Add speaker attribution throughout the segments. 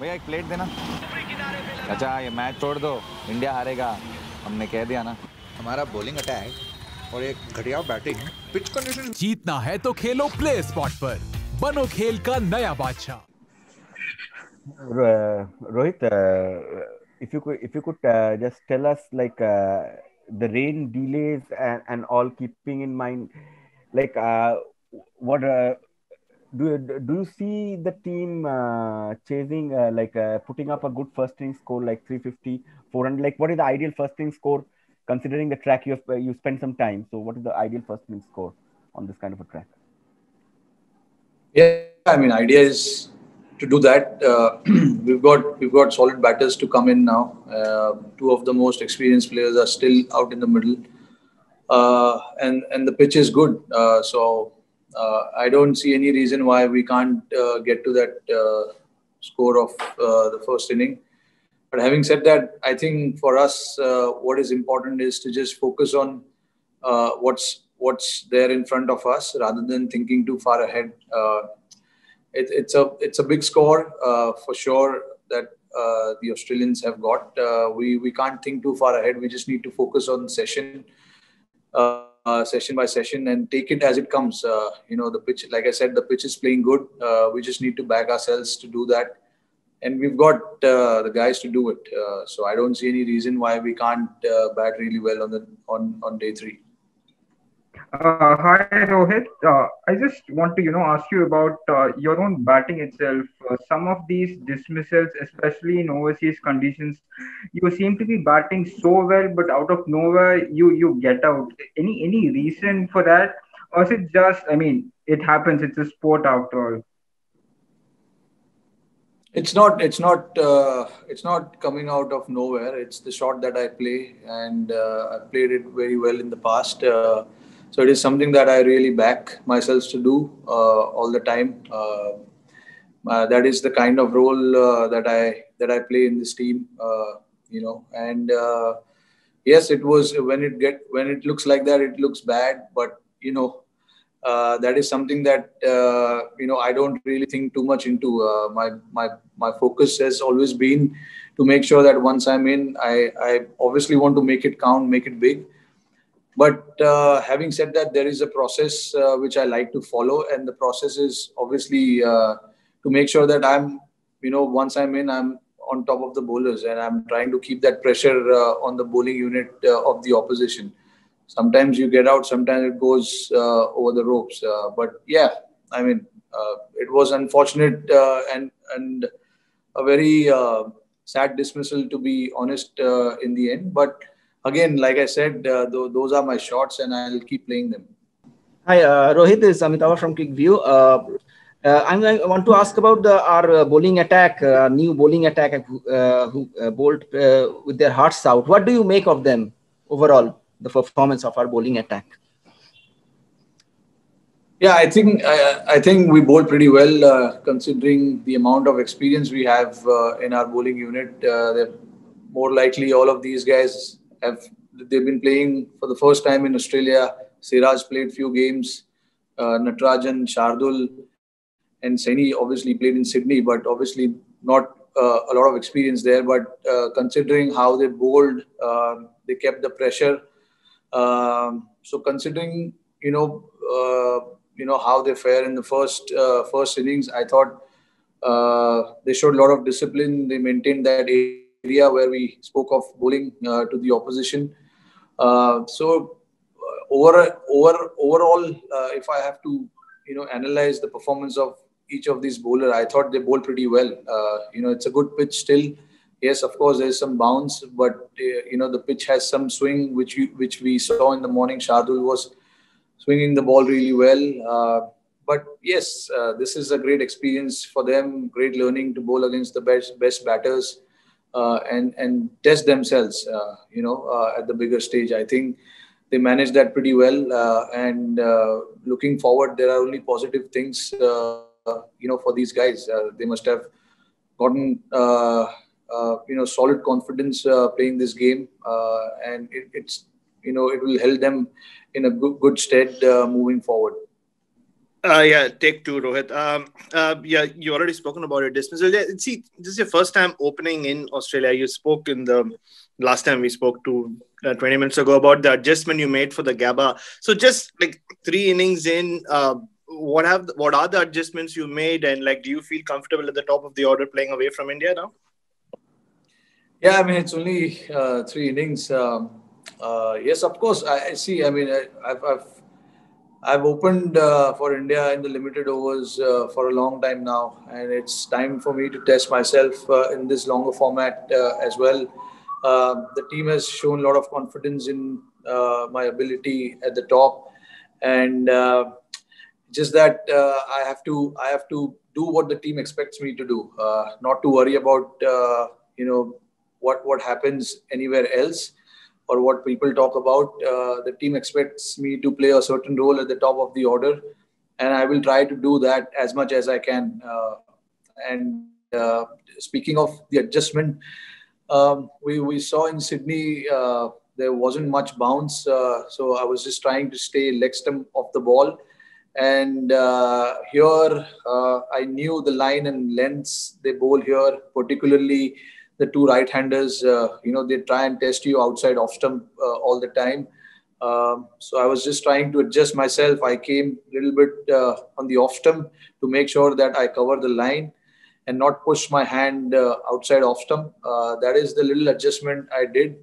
Speaker 1: भैया एक प्लेट देना। अच्छा ये मैच छोड़ दो, इंडिया हारेगा, हमने कह दिया ना।
Speaker 2: हमारा बॉलिंग अटैक और एक घटिया बैटिंग, पिच कंडीशन।
Speaker 3: जीतना है तो खेलो प्ले स्पॉट पर, बनो खेल का नया बादशाह।
Speaker 4: Rohit, if you could just tell us like the rain delays and all, keeping in mind like what do you see the team chasing like putting up a good first inning score like 350, 400? Like what is the ideal first inning score considering the track you spent some time? So what is the ideal first inning score on this kind of a track?
Speaker 5: Yeah, I mean, idea is to do that. We've got solid batters to come in now. Two of the most experienced players are still out in the middle, and the pitch is good. I don't see any reason why we can't get to that score of the first inning. But having said that, I think for us, what is important is to just focus on what's there in front of us rather than thinking too far ahead. It's a big score for sure that the Australians have got. We can't think too far ahead. We just need to focus on session by session and take it as it comes. The pitch, like I said, the pitch is playing good. We just need to back ourselves to do that. And we've got the guys to do it. So I don't see any reason why we can't bat really well on day 3.
Speaker 6: Hi Rohit. I just want to ask you about your own batting itself. Some of these dismissals, especially in overseas conditions, you seem to be batting so well, but out of nowhere you get out. Any reason for that, or is it just? I mean, it happens. It's a sport after all.
Speaker 5: It's not coming out of nowhere. It's the shot that I play, and I've played it very well in the past. So it is something that I really back myself to do all the time. That is the kind of role that I play in this team. And yes, it was when it looks like that, it looks bad, but that is something that I don't really think too much into. My focus has always been to make sure that once I'm in, I obviously want to make it count, make it big. But having said that, there is a process which I like to follow, and the process is obviously to make sure that once I'm in, I'm on top of the bowlers, and I'm trying to keep that pressure on the bowling unit of the opposition. Sometimes you get out, sometimes it goes over the ropes. But yeah, I mean, it was unfortunate and a very sad dismissal, to be honest, in the end. But again, like I said, those are my shots, and I'll keep playing them.
Speaker 7: Hi, Rohit, this is Amitabh from ClickView. I want to ask about our bowling attack, new bowling attack who bowled with their hearts out. What do you make of them overall, the performance of our bowling attack?
Speaker 5: Yeah, I think we bowled pretty well considering the amount of experience we have in our bowling unit. They're more likely all of these guys they've been playing for the first time in Australia. Siraj played few games. Natarajan, Shardul, and Saini obviously played in Sydney, but obviously not a lot of experience there. But considering how they bowled, they kept the pressure. So considering how they fare in the first innings, I thought they showed a lot of discipline. They maintained that area where we spoke of bowling to the opposition. Overall, if I have to analyze the performance of each of these bowlers, I thought they bowled pretty well. It's a good pitch still. Yes, of course, there's some bounce, but the pitch has some swing, which we saw in the morning. Shardul was swinging the ball really well. But yes, this is a great experience for them. Great learning to bowl against the best batters and test themselves. At the bigger stage, I think they managed that pretty well. And looking forward, there are only positive things. For these guys, they must have gotten solid confidence playing this game, and it will help them in a good stead moving forward.
Speaker 8: Yeah, take two, Rohit. Yeah, you already spoken about it. Dismissal. Yeah, see, this is your first time opening in Australia. You spoke in the last time we spoke to 20 minutes ago about the adjustment you made for the GABA. So just like 3 innings in, what are the adjustments you made, and like, do you feel comfortable at the top of the order playing away from India now?
Speaker 5: Yeah, I mean, it's only 3 innings. Yes, of course. I see. I mean, I've opened for India in the limited overs for a long time now, and it's time for me to test myself in this longer format as well. The team has shown a lot of confidence in my ability at the top, and just that I have to do what the team expects me to do, not to worry about what happens anywhere else or what people talk about. The team expects me to play a certain role at the top of the order, and I will try to do that as much as I can. And speaking of the adjustment, we saw in Sydney there wasn't much bounce, so I was just trying to stay leg stump of the ball. And here I knew the line and lengths they bowl here, particularly the two right-handers. They try and test you outside off stump all the time. So I was just trying to adjust myself. I came a little bit on the off stump to make sure that I cover the line and not push my hand outside off stump. That is the little adjustment I did.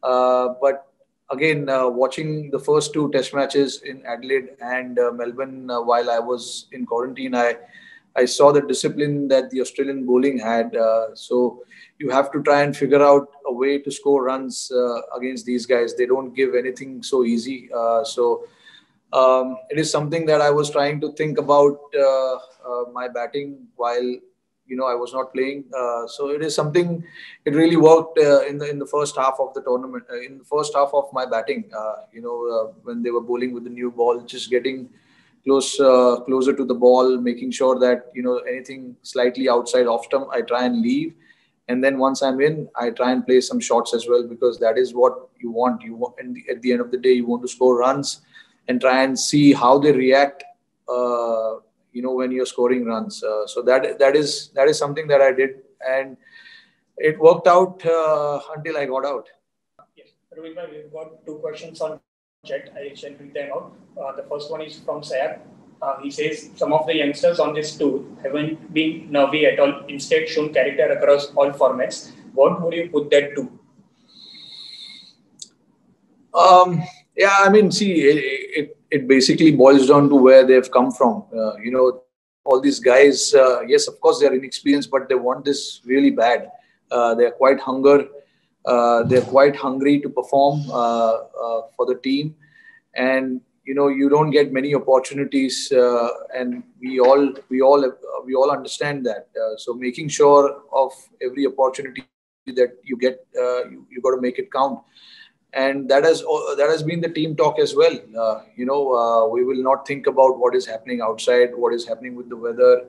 Speaker 5: But again, watching the first two test matches in Adelaide and Melbourne while I was in quarantine, I saw the discipline that the Australian bowling had. So you have to try and figure out a way to score runs against these guys. They don't give anything so easy. So it is something that I was trying to think about my batting while I was not playing. So it is something. It really worked in the first half of the tournament. In the first half of my batting, when they were bowling with the new ball, just getting closer to the ball, making sure that anything slightly outside off stump, I try and leave. And then once I'm in, I try and play some shots as well, because that is what you want. And at the end of the day, you want to score runs and try and see how they react. When you're scoring runs. So that is something that I did, and it worked out until I got out.
Speaker 9: Yes, Rohit, we've got two questions on chat. I shall read them out. The first one is from Sayat. He says some of the youngsters on this tour haven't been nervy at all. Instead, shown character across all formats. What would you put that to?
Speaker 5: Yeah, I mean, see, it basically boils down to where they've come from. All these guys, yes, of course, they're inexperienced, but they want this really bad. They're quite hungry to perform for the team. And, you don't get many opportunities, and we all understand that. So making sure of every opportunity that you get, you got to make it count. And that has been the team talk as well. We will not think about what is happening outside, what is happening with the weather,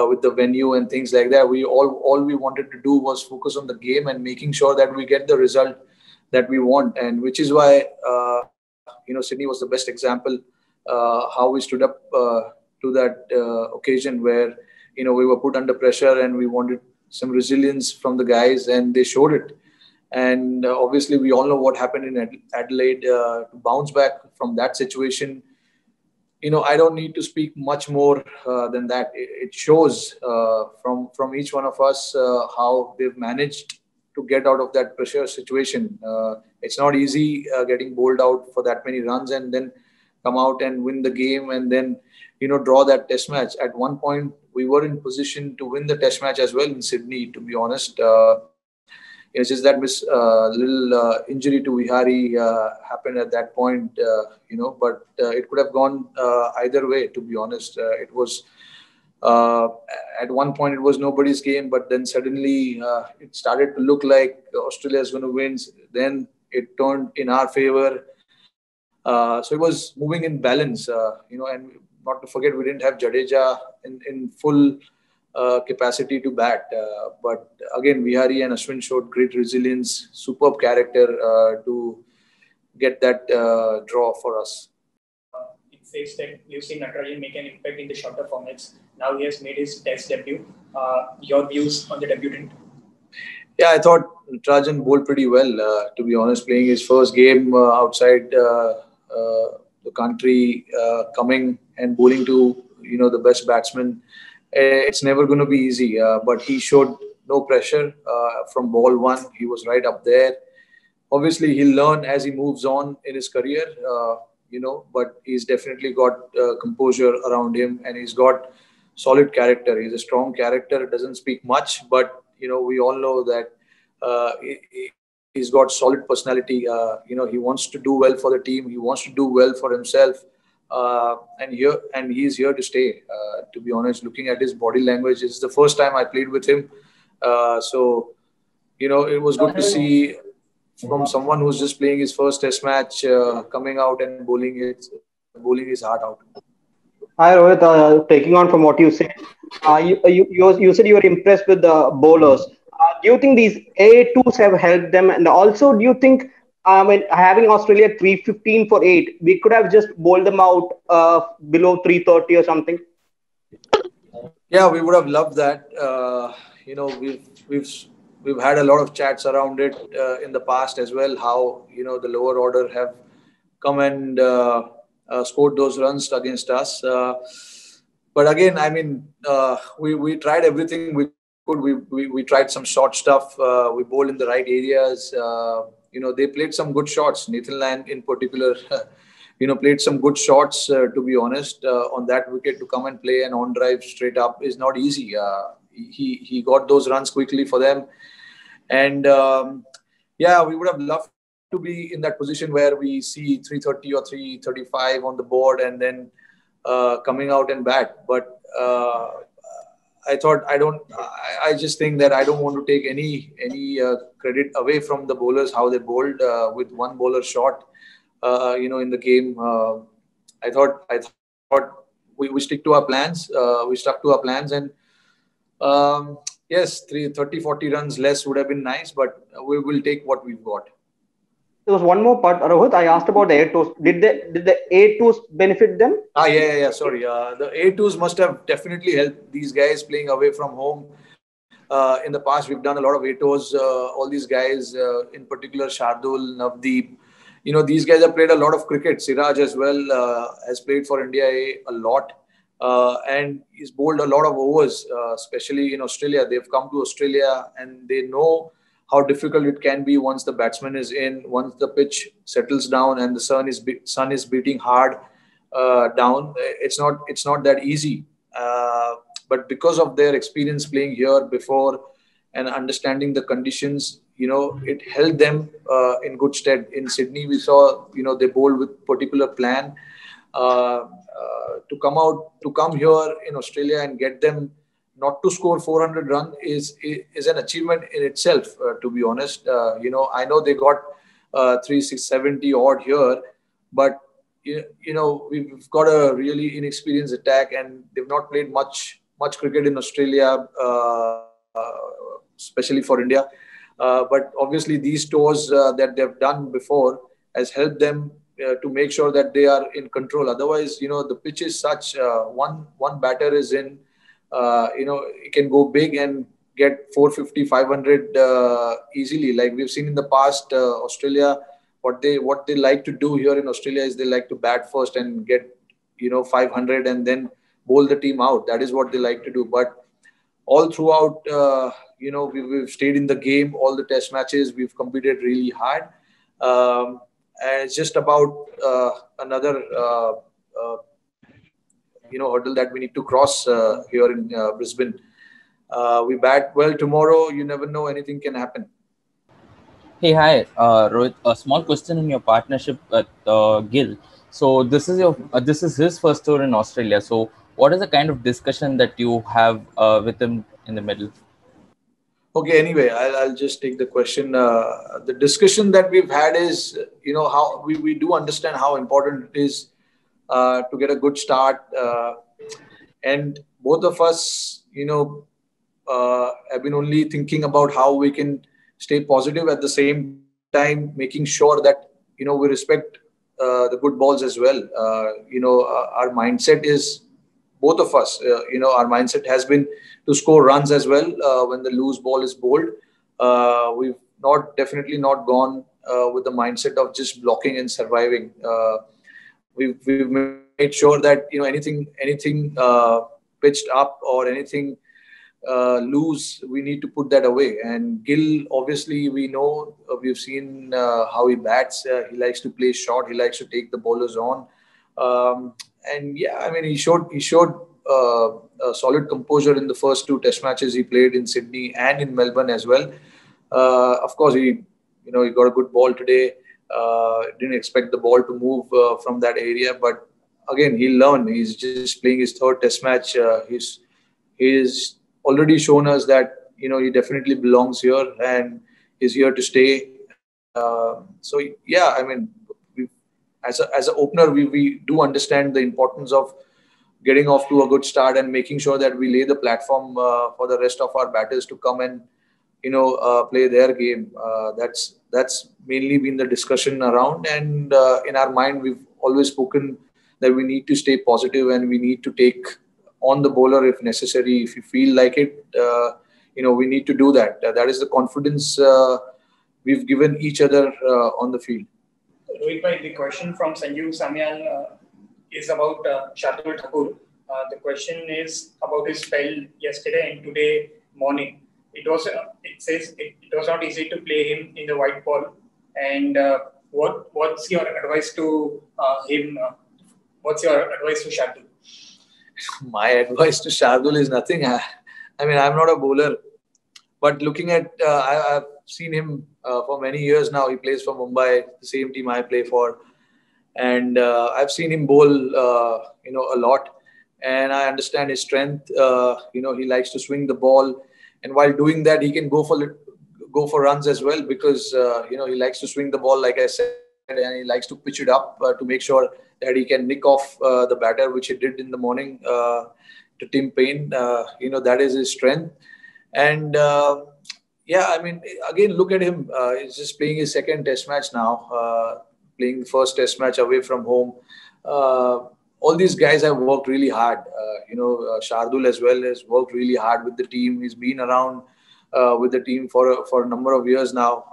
Speaker 5: with the venue and things like that. All we wanted to do was focus on the game and making sure that we get the result that we want. And which is why Sydney was the best example, how we stood up to that occasion where we were put under pressure and we wanted some resilience from the guys, and they showed it. And obviously, we all know what happened in Adelaide. To bounce back from that situation, I don't need to speak much more than that. It shows from each one of us how they've managed to get out of that pressure situation. It's not easy getting bowled out for that many runs and then come out and win the game and then draw that test match. At one point, we were in position to win the test match as well in Sydney, to be honest. It's just that little injury to Vihari happened at that point, but it could have gone either way, to be honest. It was, at one point, it was nobody's game, but then suddenly it started to look like Australia is going to win. Then it turned in our favor. So it was moving in balance, and not to forget, we didn't have Jadeja in full capacity to bat. But again, Vihari and Ashwin showed great resilience, superb character to get that draw for us.
Speaker 9: says that we've seen Natarajan make an impact in the shorter formats. Now he has made his test debut. Your views on the debutant?
Speaker 5: Yeah, I thought Natarajan bowled pretty well, to be honest, playing his first game outside the country, coming and bowling to, the best batsman. It's never going to be easy, but he showed no pressure from ball one. He was right up there. Obviously, he'll learn as he moves on in his career, but he's definitely got composure around him, and he's got solid character. He's a strong character, doesn't speak much, but, we all know that he's got solid personality. He wants to do well for the team. He wants to do well for himself. And he's here to stay. To be honest, looking at his body language, it's the first time I played with him. So, it was good to see from someone who's just playing his first test match, coming out and bowling his heart out.
Speaker 10: Hi Rohit, taking on from what you said, you said you were impressed with the bowlers. Do you think these A2s have helped them? And also, do you think when having Australia 315 for 8, we could have just bowled them out below 330 or something?
Speaker 5: Yeah, we would have loved that. We've had a lot of chats around it in the past as well. How the lower order have come and scored those runs against us. But again, I mean, we tried everything we could. We tried some short stuff. We bowled in the right areas. They played some good shots. Nathan Lyon in particular, played some good shots. To be honest, on that wicket to come and play an on drive straight up is not easy. He got those runs quickly for them, and we would have loved to be in that position where we see 330 or 335 on the board and then coming out and bat. But I just think that I don't want to take any credit away from the bowlers, how they bowled with one bowler short, in the game. I thought we stick to our plans. We stuck to our plans, and yes, 30-40 runs less would have been nice, but we will take what we've got.
Speaker 10: There was one more part, Rohit. I asked about the A2s. Did the A2s benefit them?
Speaker 5: Yeah. Sorry. The A2s must have definitely helped these guys playing away from home. In the past, we've done a lot of A2s. All these guys, in particular, Shardul, Navdeep, these guys have played a lot of cricket. Siraj as well has played for India a lot. And he's bowled a lot of overs, especially in Australia. They've come to Australia and they know how difficult it can be once the batsman is in, once the pitch settles down and the sun is beating hard down. It's not that easy. But because of their experience playing here before and understanding the conditions, it held them in good stead. In Sydney, we saw, they bowled with particular plan. To come here in Australia and get them not to score 400 runs is an achievement in itself, to be honest. I know they got 370 odd here, but we've got a really inexperienced attack and they've not played much cricket in Australia, especially for India. But obviously these tours that they've done before has helped them to make sure that they are in control. Otherwise, the pitch is such, one batter is in, it can go big and get 450, 500 easily. Like we've seen in the past, Australia, what they like to do here in Australia is they like to bat first and get, 500 and then bowl the team out. That is what they like to do. But all throughout, we've stayed in the game, all the test matches, we've competed really hard. And it's just about another hurdle that we need to cross here in Brisbane. We bat well tomorrow. You never know, anything can happen.
Speaker 11: Hey, hi, Rohit. A small question in your partnership with Gill. So this is his first tour in Australia. So what is the kind of discussion that you have with him in the middle?
Speaker 5: Okay, anyway, I'll just take the question. The discussion that we've had is, how we do understand how important it is to get a good start. And both of us, have been only thinking about how we can stay positive at the same time, making sure that, we respect the good balls as well. Our mindset is, both of us, our mindset has been to score runs as well when the loose ball is bowled. We've definitely not gone with the mindset of just blocking and surviving. We've made sure that anything pitched up or anything loose, we need to put that away. And Gill, obviously, we know, we've seen how he bats. He likes to play short. He likes to take the bowlers on. And yeah, I mean, he showed a solid composure in the first 2 test matches he played in Sydney and in Melbourne as well. Of course, he got a good ball today. Didn't expect the ball to move from that area, but again, he'll learn. He's just playing his 3rd test match. He's already shown us that he definitely belongs here and is here to stay. So yeah, I mean, as an opener, we do understand the importance of getting off to a good start and making sure that we lay the platform for the rest of our batters to come and play their game. That's mainly been the discussion around, and in our mind, we've always spoken that we need to stay positive and we need to take on the bowler if necessary. If you feel like it, we need to do that. That is the confidence we've given each other on the field.
Speaker 9: Rohit bhai, the question from Sanjeev Samyal is about Shardul Thakur. The question is about his spell yesterday and today morning. It says it was not easy to play him in the white ball. And what's your advice to him? What's your advice to Shardul?
Speaker 5: My advice to Shardul is nothing. I mean, I'm not a bowler, but looking at, I've seen him for many years now. He plays for Mumbai, the same team I play for. And I've seen him bowl, a lot. And I understand his strength. He likes to swing the ball. And while doing that, he can go for runs as well because, he likes to swing the ball, like I said, and he likes to pitch it up to make sure that he can nick off the batter, which he did in the morning to Tim Payne. That is his strength. And yeah, I mean, again, look at him. He's just playing his 2nd test match now, playing the 1st test match away from home. All these guys have worked really hard. Shardul as well has worked really hard with the team. He's been around with the team for a number of years now.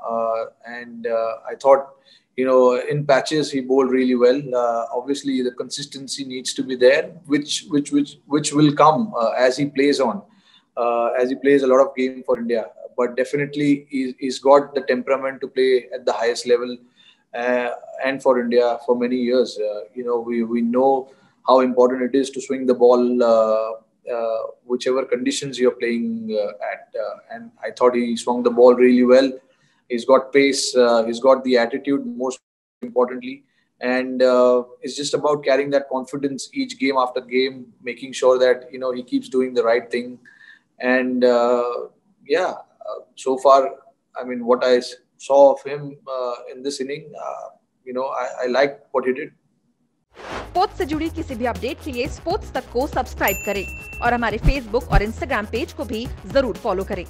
Speaker 5: And I thought, in patches, he bowled really well. Obviously, the consistency needs to be there, which will come as he plays on, as he plays a lot of games for India. But definitely, he's got the temperament to play at the highest level and for India for many years. We know how important it is to swing the ball, whichever conditions you're playing at. And I thought he swung the ball really well. He's got pace. He's got the attitude, most importantly. And it's just about carrying that confidence each game after game, making sure that, he keeps doing the right thing. And so far, I mean, what I saw of him in this inning, I like what he did.
Speaker 12: Sports से जुड़ी किसी भी update के लिए sports तक को subscribe करें और हमारे फेसबुक और इंस्टाग्राम पेज को भी जरूर फॉलो करें।